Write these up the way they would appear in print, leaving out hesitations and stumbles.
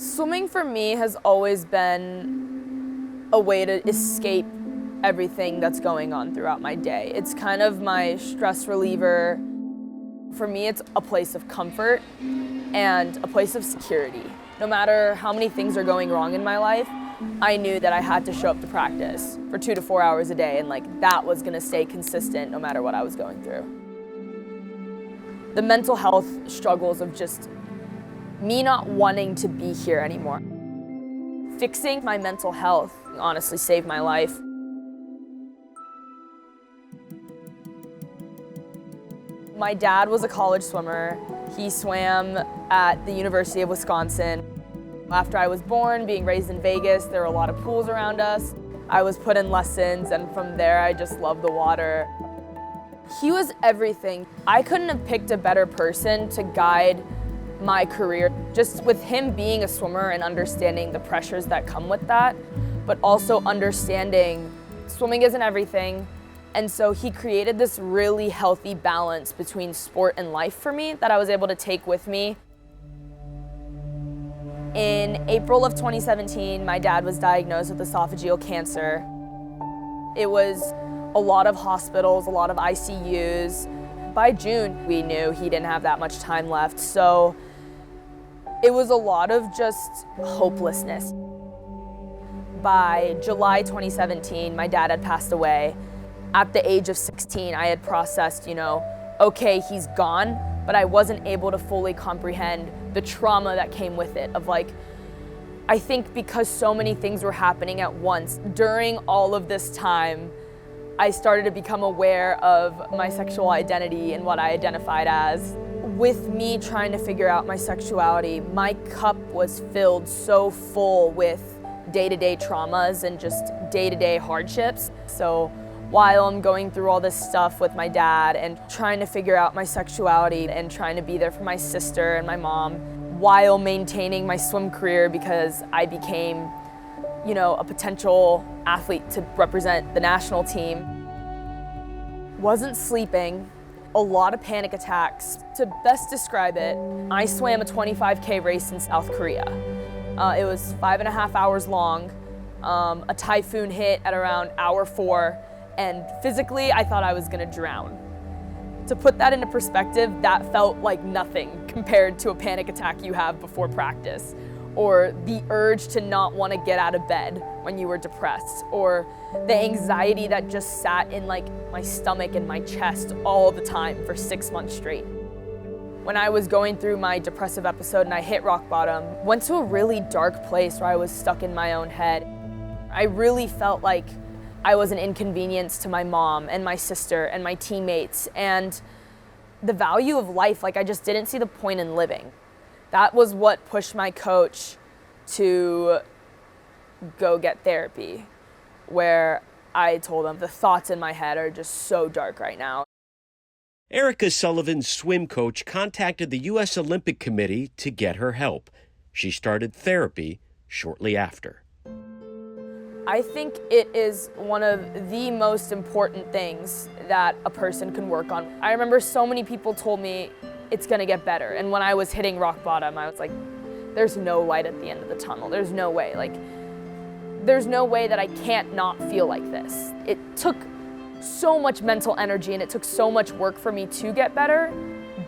Swimming for me has always been a way to escape everything that's going on throughout my day. It's kind of my stress reliever. For me, it's a place of comfort and a place of security. No matter how many things are going wrong in my life, I knew that I had to show up to practice for 2 to 4 hours a day, and that was gonna stay consistent no matter what I was going through. The mental health struggles of just me not wanting to be here anymore. Fixing my mental health honestly saved my life. My dad was a college swimmer. He swam at the University of Wisconsin. After I was born, being raised in Vegas, there were a lot of pools around us. I was put in lessons, and from there I just loved the water. He was everything. I couldn't have picked a better person to guide my career. Just with him being a swimmer and understanding the pressures that come with that, but also understanding swimming isn't everything. And so he created this really healthy balance between sport and life for me that I was able to take with me. In April of 2017, my dad was diagnosed with esophageal cancer. It was a lot of hospitals, a lot of ICUs. By June, we knew he didn't have that much time left, so it was a lot of just hopelessness. By July 2017, my dad had passed away. At the age of 16, I had processed, okay, he's gone, but I wasn't able to fully comprehend the trauma that came with it of I think because so many things were happening at once, during all of this time, I started to become aware of my sexual identity and what I identified as. With me trying to figure out my sexuality, my cup was filled so full with day-to-day traumas and just day-to-day hardships. So while I'm going through all this stuff with my dad and trying to figure out my sexuality and trying to be there for my sister and my mom, while maintaining my swim career because I became, a potential athlete to represent the national team. Wasn't sleeping, a lot of panic attacks. To best describe it, I swam a 25K race in South Korea. It was 5.5 hours long. A typhoon hit at around hour 4, and physically I thought I was gonna drown. To put that into perspective, that felt like nothing compared to a panic attack you have before practice, or the urge to not want to get out of bed when you were depressed, or the anxiety that just sat in my stomach and my chest all the time for 6 months straight. When I was going through my depressive episode and I hit rock bottom, went to a really dark place where I was stuck in my own head. I really felt like I was an inconvenience to my mom and my sister and my teammates, and the value of life, I just didn't see the point in living. That was what pushed my coach to go get therapy, where I told him the thoughts in my head are just so dark right now. Erica Sullivan's swim coach contacted the U.S. Olympic Committee to get her help. She started therapy shortly after. I think it is one of the most important things that a person can work on. I remember so many people told me it's gonna get better, and when I was hitting rock bottom, I was like, there's no light at the end of the tunnel. There's no way. There's no way that I can't not feel like this. It took so much mental energy and it took so much work for me to get better,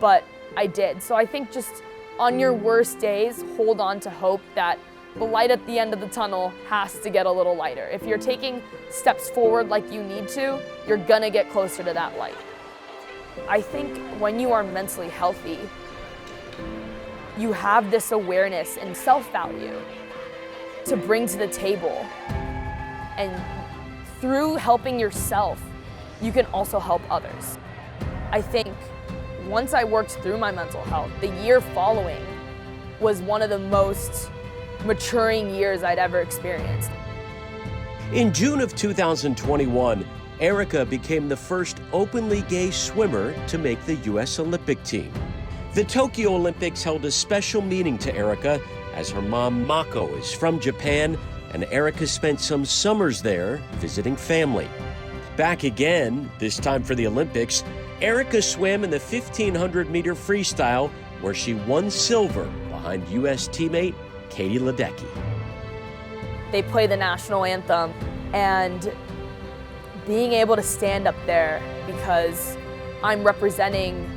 but I did. So I think just on your worst days, hold on to hope that the light at the end of the tunnel has to get a little lighter. If you're taking steps forward like you need to, you're gonna get closer to that light. I think when you are mentally healthy, you have this awareness and self-value to bring to the table. And through helping yourself, you can also help others. I think once I worked through my mental health, the year following was one of the most maturing years I'd ever experienced. In June of 2021, Erica became the first openly gay swimmer to make the U.S. Olympic team. The Tokyo Olympics held a special meaning to Erica, as her mom, Mako, is from Japan, and Erica spent some summers there visiting family. Back again, this time for the Olympics, Erica swam in the 1,500-meter freestyle, where she won silver behind U.S. teammate Katie Ledecky. They play the national anthem, and being able to stand up there because I'm representing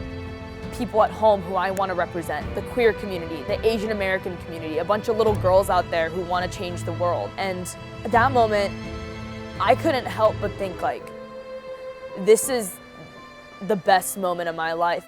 people at home who I want to represent, the queer community, the Asian American community, a bunch of little girls out there who want to change the world. And at that moment, I couldn't help but think, like, this is the best moment of my life.